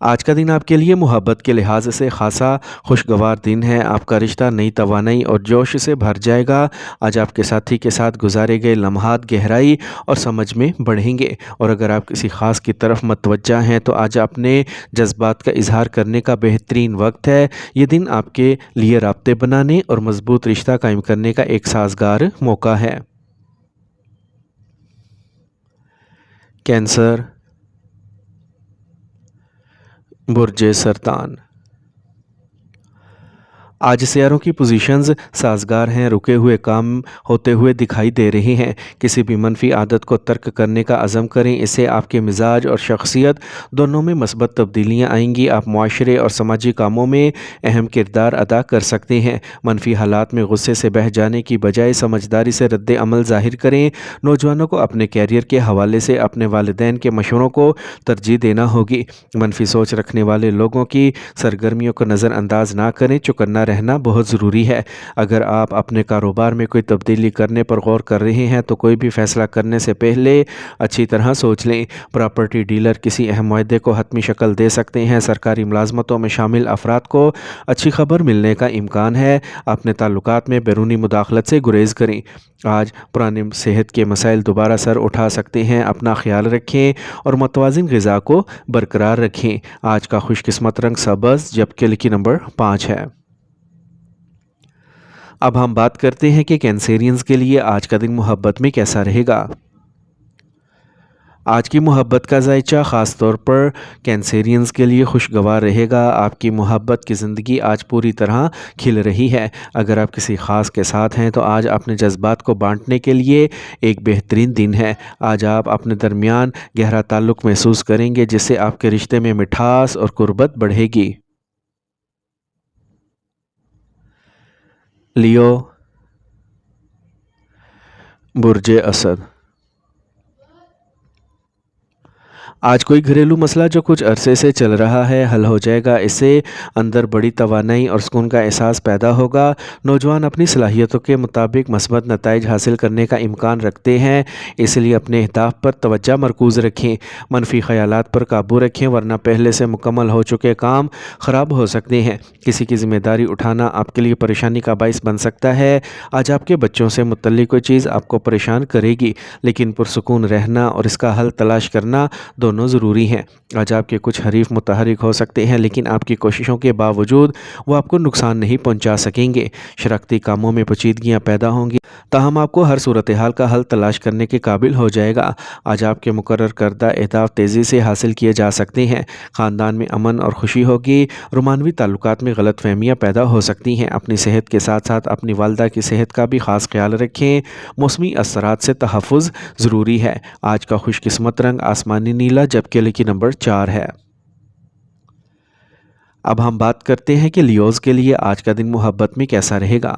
آج کا دن آپ کے لیے محبت کے لحاظ سے خاصا خوشگوار دن ہے۔ آپ کا رشتہ نئی توانائی اور جوش سے بھر جائے گا۔ آج آپ کے ساتھی کے ساتھ گزارے گئے لمحات گہرائی اور سمجھ میں بڑھیں گے، اور اگر آپ کسی خاص کی طرف متوجہ ہیں تو آج اپنے جذبات کا اظہار کرنے کا بہترین وقت ہے۔ یہ دن آپ کے لیے رابطے بنانے اور مضبوط رشتہ قائم کرنے کا ایک سازگار موقع ہے۔ کینسر، برج سرطان۔ آج سیاروں کی پوزیشنز سازگار ہیں، رکے ہوئے کام ہوتے ہوئے دکھائی دے رہی ہیں۔ کسی بھی منفی عادت کو ترک کرنے کا عزم کریں، اس سے آپ کے مزاج اور شخصیت دونوں میں مثبت تبدیلیاں آئیں گی۔ آپ معاشرے اور سماجی کاموں میں اہم کردار ادا کر سکتے ہیں۔ منفی حالات میں غصے سے بہہ جانے کی بجائے سمجھداری سے رد عمل ظاہر کریں۔ نوجوانوں کو اپنے کیریئر کے حوالے سے اپنے والدین کے مشوروں کو ترجیح دینا ہوگی۔ منفی سوچ رکھنے والے لوگوں کی سرگرمیوں کو نظر انداز نہ کریں، چوکنا رہنا بہت ضروری ہے۔ اگر آپ اپنے کاروبار میں کوئی تبدیلی کرنے پر غور کر رہے ہیں تو کوئی بھی فیصلہ کرنے سے پہلے اچھی طرح سوچ لیں۔ پراپرٹی ڈیلر کسی اہم معاہدے کو حتمی شکل دے سکتے ہیں۔ سرکاری ملازمتوں میں شامل افراد کو اچھی خبر ملنے کا امکان ہے۔ اپنے تعلقات میں بیرونی مداخلت سے گریز کریں۔ آج پرانے صحت کے مسائل دوبارہ سر اٹھا سکتے ہیں۔ اپنا خیال رکھیں اور متوازن غذا کو برقرار رکھیں۔ آج کا خوش قسمت رنگ سبز جبکہ لکی نمبر 5 ہے۔ اب ہم بات کرتے ہیں کہ کینسیرینز کے لیے آج کا دن محبت میں کیسا رہے گا۔ آج کی محبت کا ذائچہ خاص طور پر کینسیرینز کے لیے خوشگوار رہے گا۔ آپ کی محبت کی زندگی آج پوری طرح کھل رہی ہے۔ اگر آپ کسی خاص کے ساتھ ہیں تو آج اپنے جذبات کو بانٹنے کے لیے ایک بہترین دن ہے۔ آج آپ اپنے درمیان گہرا تعلق محسوس کریں گے، جس سے آپ کے رشتے میں مٹھاس اور قربت بڑھے گی۔ لیو، برج اسد۔ آج کوئی گھریلو مسئلہ جو کچھ عرصے سے چل رہا ہے حل ہو جائے گا۔ اس سے اندر بڑی توانائی اور سکون کا احساس پیدا ہوگا۔ نوجوان اپنی صلاحیتوں کے مطابق مثبت نتائج حاصل کرنے کا امکان رکھتے ہیں، اس لیے اپنے اہداف پر توجہ مرکوز رکھیں۔ منفی خیالات پر قابو رکھیں، ورنہ پہلے سے مکمل ہو چکے کام خراب ہو سکتے ہیں۔ کسی کی ذمہ داری اٹھانا آپ کے لیے پریشانی کا باعث بن سکتا ہے۔ آج آپ کے بچوں سے متعلق کوئی چیز آپ کو پریشان کرے گی، لیکن پرسکون رہنا اور اس کا حل تلاش کرنا دونوں ضروری ہیں۔ آج آپ کے کچھ حریف متحرک ہو سکتے ہیں، لیکن آپ کی کوششوں کے باوجود وہ آپ کو نقصان نہیں پہنچا سکیں گے۔ شراکتی کاموں میں پیچیدگیاں پیدا ہوں گی، تاہم آپ کو ہر صورتحال کا حل تلاش کرنے کے قابل ہو جائے گا۔ آج آپ کے مقرر کردہ اہداف تیزی سے حاصل کیے جا سکتے ہیں۔ خاندان میں امن اور خوشی ہوگی۔ رومانوی تعلقات میں غلط فہمیاں پیدا ہو سکتی ہیں۔ اپنی صحت کے ساتھ ساتھ اپنی والدہ کی صحت کا بھی خاص خیال رکھیں۔ موسمی اثرات سے تحفظ ضروری ہے۔ آج کا خوش قسمت رنگ آسمانی نیلا جبکہ لکی نمبر 4 ہے۔ اب ہم بات کرتے ہیں کہ لیوز کے لیے آج کا دن محبت میں کیسا رہے گا۔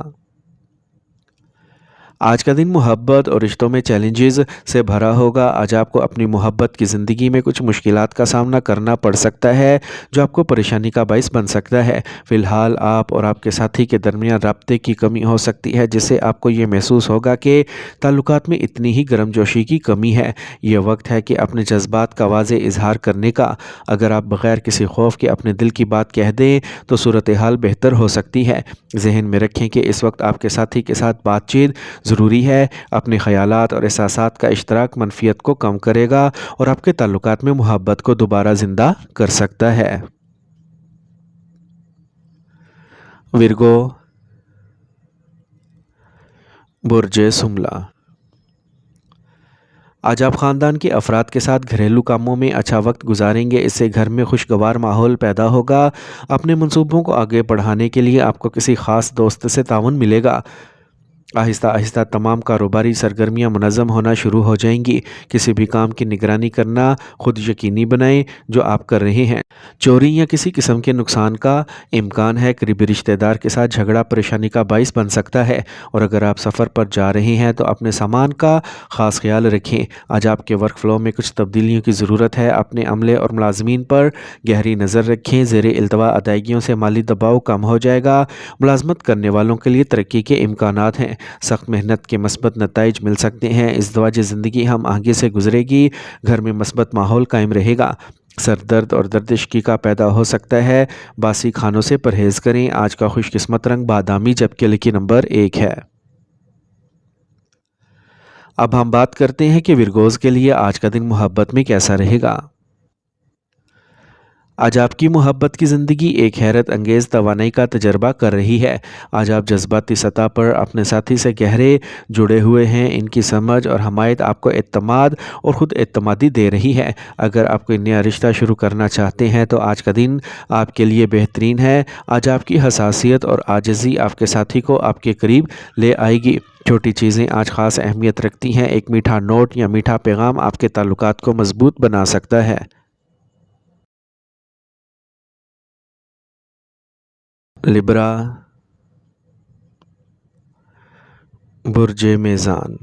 آج کا دن محبت اور رشتوں میں چیلنجز سے بھرا ہوگا۔ آج آپ کو اپنی محبت کی زندگی میں کچھ مشکلات کا سامنا کرنا پڑ سکتا ہے، جو آپ کو پریشانی کا باعث بن سکتا ہے۔ فی الحال آپ اور آپ کے ساتھی کے درمیان رابطے کی کمی ہو سکتی ہے، جس سے آپ کو یہ محسوس ہوگا کہ تعلقات میں اتنی ہی گرم جوشی کی کمی ہے۔ یہ وقت ہے کہ اپنے جذبات کا واضح اظہار کرنے کا۔ اگر آپ بغیر کسی خوف کے اپنے دل کی بات کہہ دیں تو صورتحال بہتر ہو سکتی ہے۔ ذہن میں رکھیں کہ اس وقت آپ کے ساتھی کے ساتھ بات چیت ضروری ہے۔ اپنے خیالات اور احساسات کا اشتراک منفیت کو کم کرے گا اور آپ کے تعلقات میں محبت کو دوبارہ زندہ کر سکتا ہے۔ ورگو، برج سملا۔ آج آپ خاندان کے افراد کے ساتھ گھریلو کاموں میں اچھا وقت گزاریں گے، اس سے گھر میں خوشگوار ماحول پیدا ہوگا۔ اپنے منصوبوں کو آگے بڑھانے کے لیے آپ کو کسی خاص دوست سے تعاون ملے گا۔ آہستہ آہستہ تمام کاروباری سرگرمیاں منظم ہونا شروع ہو جائیں گی۔ کسی بھی کام کی نگرانی کرنا خود یقینی بنائیں جو آپ کر رہے ہیں۔ چوری یا کسی قسم کے نقصان کا امکان ہے۔ قریبی رشتہ دار کے ساتھ جھگڑا پریشانی کا باعث بن سکتا ہے، اور اگر آپ سفر پر جا رہے ہیں تو اپنے سامان کا خاص خیال رکھیں۔ آج آپ کے ورک فلو میں کچھ تبدیلیوں کی ضرورت ہے۔ اپنے عملے اور ملازمین پر گہری نظر رکھیں۔ زیر التوا ادائیگیوں سے مالی دباؤ کم ہو جائے گا۔ ملازمت کرنے والوں کے لیے ترقی کے امکانات ہیں۔ سخت محنت کے مثبت نتائج مل سکتے ہیں۔ ازدواجی زندگی ہم آہنگی سے گزرے گی۔ گھر میں مثبت ماحول قائم رہے گا۔ سر درد اور درد عشقی کا پیدا ہو سکتا ہے۔ باسی کھانوں سے پرہیز کریں۔ آج کا خوش قسمت رنگ بادامی جبکہ لکی نمبر 1 ہے۔ اب ہم بات کرتے ہیں کہ ورگوز کے لیے آج کا دن محبت میں کیسا رہے گا۔ آج آپ کی محبت کی زندگی ایک حیرت انگیز توانائی کا تجربہ کر رہی ہے۔ آج آپ جذباتی سطح پر اپنے ساتھی سے گہرے جڑے ہوئے ہیں۔ ان کی سمجھ اور حمایت آپ کو اعتماد اور خود اعتمادی دے رہی ہے۔ اگر آپ کوئی نیا رشتہ شروع کرنا چاہتے ہیں تو آج کا دن آپ کے لیے بہترین ہے۔ آج آپ کی حساسیت اور عاجزی آپ کے ساتھی کو آپ کے قریب لے آئے گی۔ چھوٹی چیزیں آج خاص اہمیت رکھتی ہیں۔ ایک میٹھا نوٹ یا میٹھا پیغام آپ کے تعلقات کو مضبوط بنا سکتا ہے۔ لبرا، برج میزان۔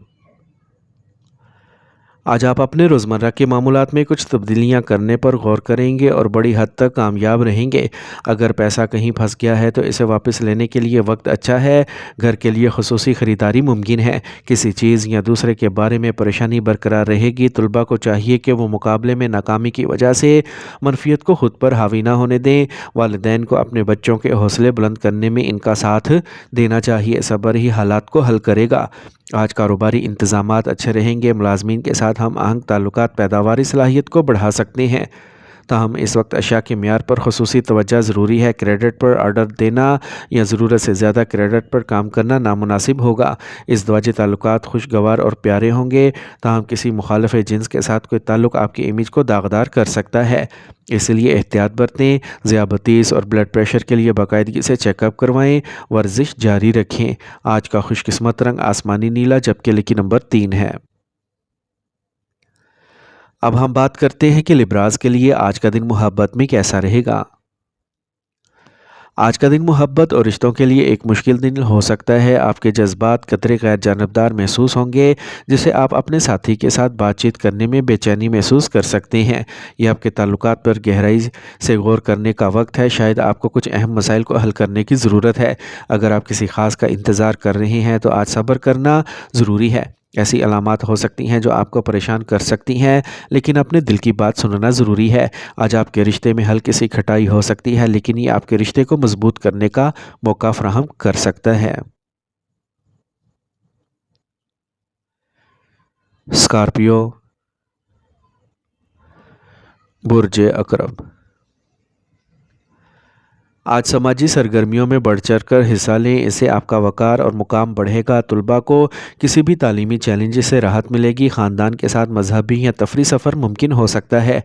آج آپ اپنے روزمرہ کے معمولات میں کچھ تبدیلیاں کرنے پر غور کریں گے اور بڑی حد تک کامیاب رہیں گے۔ اگر پیسہ کہیں پھنس گیا ہے تو اسے واپس لینے کے لیے وقت اچھا ہے۔ گھر کے لیے خصوصی خریداری ممکن ہے۔ کسی چیز یا دوسرے کے بارے میں پریشانی برقرار رہے گی۔ طلباء کو چاہیے کہ وہ مقابلے میں ناکامی کی وجہ سے منفیت کو خود پر حاوی نہ ہونے دیں۔ والدین کو اپنے بچوں کے حوصلے بلند کرنے میں ان کا ساتھ دینا چاہیے۔ صبر ہی حالات کو حل کرے گا۔ آج کاروباری انتظامات اچھے رہیں گے۔ ملازمین کے ساتھ ہم آہنگ تعلقات پیداواری صلاحیت کو بڑھا سکتے ہیں۔ تاہم اس وقت اشیاء کے معیار پر خصوصی توجہ ضروری ہے۔ کریڈٹ پر آرڈر دینا یا ضرورت سے زیادہ کریڈٹ پر کام کرنا نامناسب ہوگا۔ ازدواجی تعلقات خوشگوار اور پیارے ہوں گے۔ تاہم کسی مخالف جنس کے ساتھ کوئی تعلق آپ کی امیج کو داغدار کر سکتا ہے، اس لیے احتیاط برتیں۔ ذیابیطس اور بلڈ پریشر کے لیے باقاعدگی سے چیک اپ کروائیں۔ ورزش جاری رکھیں۔ آج کا خوش قسمت رنگ آسمانی نیلا جبکہ لکی نمبر 3 ہے۔ اب ہم بات کرتے ہیں کہ لبراز کے لیے آج کا دن محبت میں کیسا رہے گا۔ آج کا دن محبت اور رشتوں کے لیے ایک مشکل دن ہو سکتا ہے۔ آپ کے جذبات قدرے غیر جانبدار محسوس ہوں گے، جسے آپ اپنے ساتھی کے ساتھ بات چیت کرنے میں بے چینی محسوس کر سکتے ہیں۔ یہ آپ کے تعلقات پر گہرائی سے غور کرنے کا وقت ہے۔ شاید آپ کو کچھ اہم مسائل کو حل کرنے کی ضرورت ہے۔ اگر آپ کسی خاص کا انتظار کر رہے ہیں تو آج صبر کرنا ضروری ہے۔ ایسی علامات ہو سکتی ہیں جو آپ کو پریشان کر سکتی ہیں، لیکن اپنے دل کی بات سننا ضروری ہے۔ آج آپ کے رشتے میں ہلکی سی کھٹائی ہو سکتی ہے، لیکن یہ آپ کے رشتے کو مضبوط کرنے کا موقع فراہم کر سکتا ہے۔ اسکارپیو، برج عقرب۔ آج سماجی سرگرمیوں میں بڑھ چڑھ کر حصہ لیں، اس سے آپ کا وقار اور مقام بڑھے گا۔ طلباء کو کسی بھی تعلیمی چیلنج سے راحت ملے گی۔ خاندان کے ساتھ مذہبی یا تفریحی سفر ممکن ہو سکتا ہے۔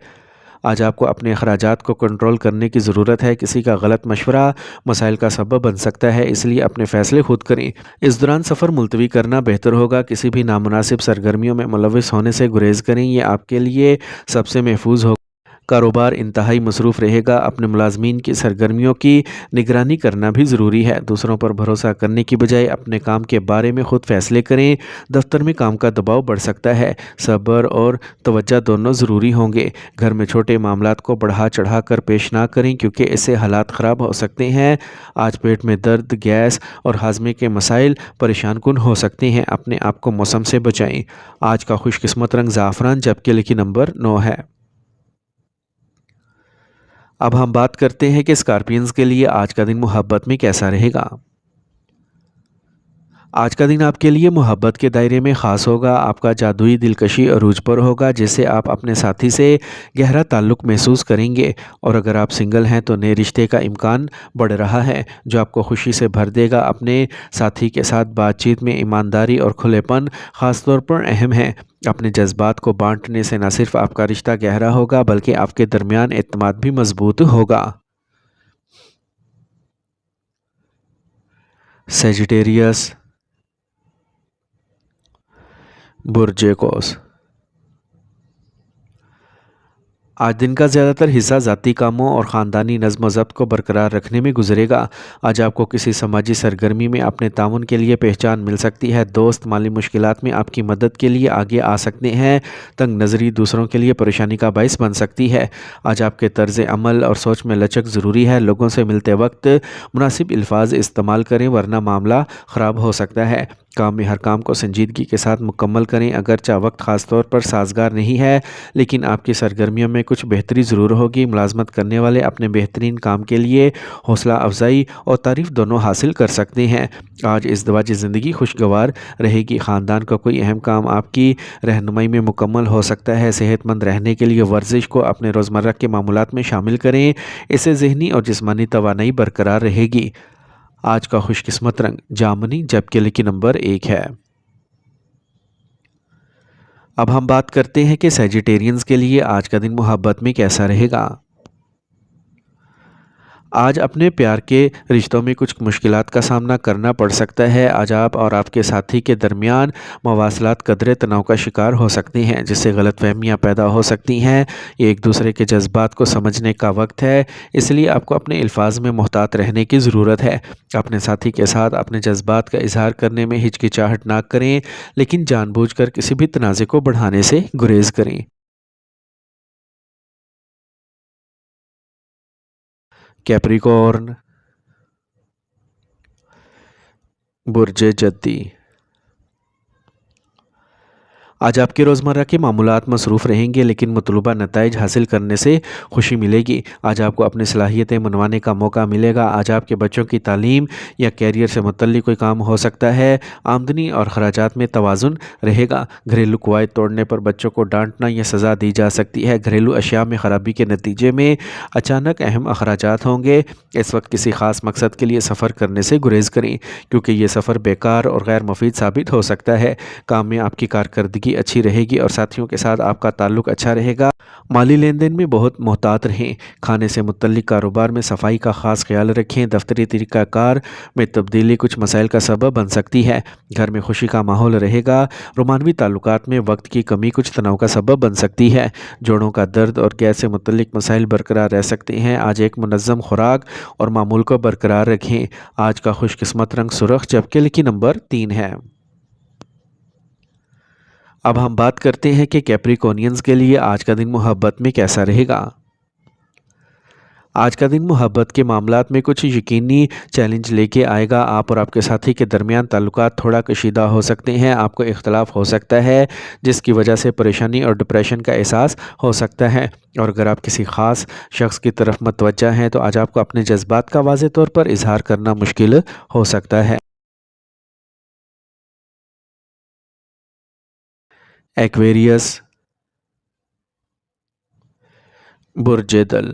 آج آپ کو اپنے اخراجات کو کنٹرول کرنے کی ضرورت ہے۔ کسی کا غلط مشورہ مسائل کا سبب بن سکتا ہے، اس لیے اپنے فیصلے خود کریں۔ اس دوران سفر ملتوی کرنا بہتر ہوگا۔ کسی بھی نامناسب سرگرمیوں میں ملوث ہونے سے گریز کریں، یہ آپ کے لیے سب سے محفوظ ہوگا۔ کاروبار انتہائی مصروف رہے گا۔ اپنے ملازمین کی سرگرمیوں کی نگرانی کرنا بھی ضروری ہے۔ دوسروں پر بھروسہ کرنے کی بجائے اپنے کام کے بارے میں خود فیصلے کریں۔ دفتر میں کام کا دباؤ بڑھ سکتا ہے۔ صبر اور توجہ دونوں ضروری ہوں گے۔ گھر میں چھوٹے معاملات کو بڑھا چڑھا کر پیش نہ کریں کیونکہ اس سے حالات خراب ہو سکتے ہیں۔ آج پیٹ میں درد، گیس اور ہاضمے کے مسائل پریشان کن ہو سکتے ہیں۔ اپنے آپ کو موسم سے بچائیں۔ آج کا خوش قسمت رنگ زعفران جبکہ لکی نمبر 9 ہے۔ اب ہم بات کرتے ہیں کہ اسکارپینز کے لیے آج کا دن محبت میں کیسا رہے گا۔ آج کا دن آپ کے لیے محبت کے دائرے میں خاص ہوگا۔ آپ کا جادوئی دلکشی عروج پر ہوگا، جس سے آپ اپنے ساتھی سے گہرا تعلق محسوس کریں گے، اور اگر آپ سنگل ہیں تو نئے رشتے کا امکان بڑھ رہا ہے جو آپ کو خوشی سے بھر دے گا۔ اپنے ساتھی کے ساتھ بات چیت میں ایمانداری اور کھلے پن خاص طور پر اہم ہے۔ اپنے جذبات کو بانٹنے سے نہ صرف آپ کا رشتہ گہرا ہوگا بلکہ آپ کے درمیان اعتماد بھی مضبوط ہوگا۔ سیجیٹیریس، برج قوس۔ آج دن کا زیادہ تر حصہ ذاتی کاموں اور خاندانی نظم و ضبط کو برقرار رکھنے میں گزرے گا۔ آج آپ کو کسی سماجی سرگرمی میں اپنے تعاون کے لیے پہچان مل سکتی ہے۔ دوست مالی مشکلات میں آپ کی مدد کے لیے آگے آ سکتے ہیں۔ تنگ نظری دوسروں کے لیے پریشانی کا باعث بن سکتی ہے۔ آج آپ کے طرز عمل اور سوچ میں لچک ضروری ہے۔ لوگوں سے ملتے وقت مناسب الفاظ استعمال کریں ورنہ معاملہ خراب ہو سکتا ہے۔ کام میں ہر کام کو سنجیدگی کے ساتھ مکمل کریں۔ اگرچہ وقت خاص طور پر سازگار نہیں ہے، لیکن آپ کی سرگرمیوں میں کچھ بہتری ضرور ہوگی۔ ملازمت کرنے والے اپنے بہترین کام کے لیے حوصلہ افزائی اور تعریف دونوں حاصل کر سکتے ہیں۔ آج ازدواجی زندگی خوشگوار رہے گی۔ خاندان کا کوئی اہم کام آپ کی رہنمائی میں مکمل ہو سکتا ہے۔ صحت مند رہنے کے لیے ورزش کو اپنے روزمرہ کے معمولات میں شامل کریں۔ اس سے ذہنی اور جسمانی توانائی برقرار رہے گی۔ آج کا خوش قسمت رنگ جامنی، جبکہ لکی نمبر 1 ہے۔ اب ہم بات کرتے ہیں کہ سیجیٹیرینز کے لیے آج کا دن محبت میں کیسا رہے گا۔ آج اپنے پیار کے رشتوں میں کچھ مشکلات کا سامنا کرنا پڑ سکتا ہے۔ آج آپ اور آپ کے ساتھی کے درمیان مواصلات قدرے تناؤ کا شکار ہو سکتی ہیں، جس سے غلط فہمیاں پیدا ہو سکتی ہیں۔ یہ ایک دوسرے کے جذبات کو سمجھنے کا وقت ہے، اس لیے آپ کو اپنے الفاظ میں محتاط رہنے کی ضرورت ہے۔ اپنے ساتھی کے ساتھ اپنے جذبات کا اظہار کرنے میں ہچکچاہٹ نہ کریں، لیکن جان بوجھ کر کسی بھی تنازع کو بڑھانے سے گریز کریں۔ کیپریکورن، برج جدی، آج آپ کے روزمرہ کے معمولات مصروف رہیں گے، لیکن مطلوبہ نتائج حاصل کرنے سے خوشی ملے گی۔ آج آپ کو اپنی صلاحیتیں منوانے کا موقع ملے گا۔ آج آپ کے بچوں کی تعلیم یا کیریئر سے متعلق کوئی کام ہو سکتا ہے۔ آمدنی اور خراجات میں توازن رہے گا۔ گھریلو قواعد توڑنے پر بچوں کو ڈانٹنا یا سزا دی جا سکتی ہے۔ گھریلو اشیاء میں خرابی کے نتیجے میں اچانک اہم اخراجات ہوں گے۔ اس وقت کسی خاص مقصد کے لیے سفر کرنے سے گریز کریں، کیونکہ یہ سفر بیکار اور غیر مفید ثابت ہو سکتا ہے۔ کام میں آپ کی کارکردگی اچھی رہے گی اور ساتھیوں کے ساتھ آپ کا تعلق اچھا رہے گا۔ مالی لین دین میں بہت محتاط رہیں۔ کھانے سے متعلق کاروبار میں صفائی کا خاص خیال رکھیں۔ دفتری طریقہ کار میں تبدیلی کچھ مسائل کا سبب بن سکتی ہے۔ گھر میں خوشی کا ماحول رہے گا۔ رومانوی تعلقات میں وقت کی کمی کچھ تناؤ کا سبب بن سکتی ہے۔ جوڑوں کا درد اور گیس سے متعلق مسائل برقرار رہ سکتے ہیں۔ آج ایک منظم خوراک اور معمول کو برقرار رکھیں۔ آج کا خوش قسمت رنگ سرخ، جبکہ لکی نمبر 3 ہے۔ اب ہم بات کرتے ہیں کہ کیپریکونینز کے لیے آج کا دن محبت میں کیسا رہے گا۔ آج کا دن محبت کے معاملات میں کچھ یقینی چیلنج لے کے آئے گا۔ آپ اور آپ کے ساتھی کے درمیان تعلقات تھوڑا کشیدہ ہو سکتے ہیں۔ آپ کو اختلاف ہو سکتا ہے، جس کی وجہ سے پریشانی اور ڈپریشن کا احساس ہو سکتا ہے۔ اور اگر آپ کسی خاص شخص کی طرف متوجہ ہیں تو آج آپ کو اپنے جذبات کا واضح طور پر اظہار کرنا مشکل ہو سکتا ہے۔ ایکویریس، برج دل،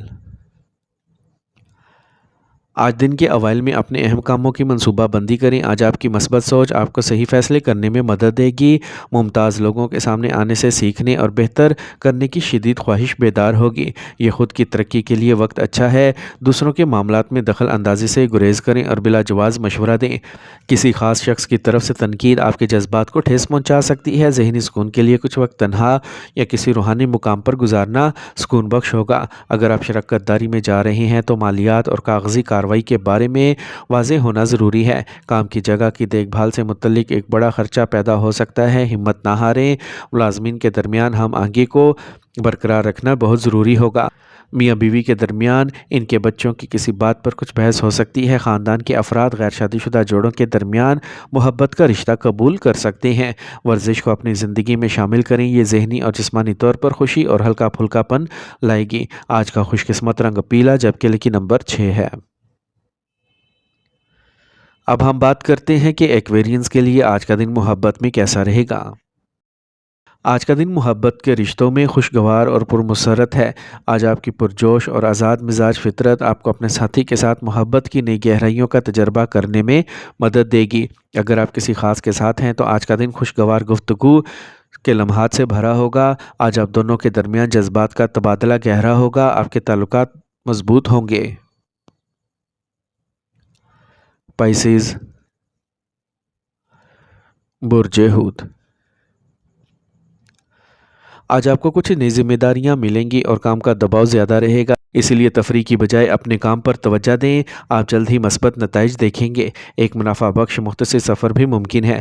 آج دن کے اوائل میں اپنے اہم کاموں کی منصوبہ بندی کریں۔ آج آپ کی مثبت سوچ آپ کو صحیح فیصلے کرنے میں مدد دے گی۔ ممتاز لوگوں کے سامنے آنے سے سیکھنے اور بہتر کرنے کی شدید خواہش بیدار ہوگی۔ یہ خود کی ترقی کے لیے وقت اچھا ہے۔ دوسروں کے معاملات میں دخل اندازی سے گریز کریں اور بلا جواز مشورہ دیں۔ کسی خاص شخص کی طرف سے تنقید آپ کے جذبات کو ٹھیس پہنچا سکتی ہے۔ ذہنی سکون کے لیے کچھ وقت تنہا یا کسی روحانی مقام پر گزارنا سکون بخش ہوگا۔ اگر آپ شراکت داری میں جا رہے ہیں تو مالیات اور کاغذی کارروائی کے بارے میں واضح ہونا ضروری ہے۔ کام کی جگہ کی دیکھ بھال سے متعلق ایک بڑا خرچہ پیدا ہو سکتا ہے۔ ہمت نہ ہاریں۔ ملازمین کے درمیان ہم آہنگی کو برقرار رکھنا بہت ضروری ہوگا۔ میاں بیوی کے درمیان ان کے بچوں کی کسی بات پر کچھ بحث ہو سکتی ہے۔ خاندان کے افراد غیر شادی شدہ جوڑوں کے درمیان محبت کا رشتہ قبول کر سکتے ہیں۔ ورزش کو اپنی زندگی میں شامل کریں۔ یہ ذہنی اور جسمانی طور پر خوشی اور ہلکا پھلکا پن لائے گی۔ آج کا خوش قسمت رنگ پیلا، جبکہ لکی نمبر 6 ہے۔ اب ہم بات کرتے ہیں کہ ایکویرینز کے لیے آج کا دن محبت میں کیسا رہے گا۔ آج کا دن محبت کے رشتوں میں خوشگوار اور پرمسرت ہے۔ آج آپ کی پرجوش اور آزاد مزاج فطرت آپ کو اپنے ساتھی کے ساتھ محبت کی نئی گہرائیوں کا تجربہ کرنے میں مدد دے گی۔ اگر آپ کسی خاص کے ساتھ ہیں تو آج کا دن خوشگوار گفتگو کے لمحات سے بھرا ہوگا۔ آج آپ دونوں کے درمیان جذبات کا تبادلہ گہرا ہوگا۔ آپ کے تعلقات مضبوط ہوں گے۔ پائسیز، برج حوت، آج آپ کو کچھ نئی ذمہ داریاں ملیں گی اور کام کا دباؤ زیادہ رہے گا، اس لیے تفریح کی بجائے اپنے کام پر توجہ دیں۔ آپ جلد ہی مثبت نتائج دیکھیں گے۔ ایک منافع بخش مختصر سفر بھی ممکن ہے۔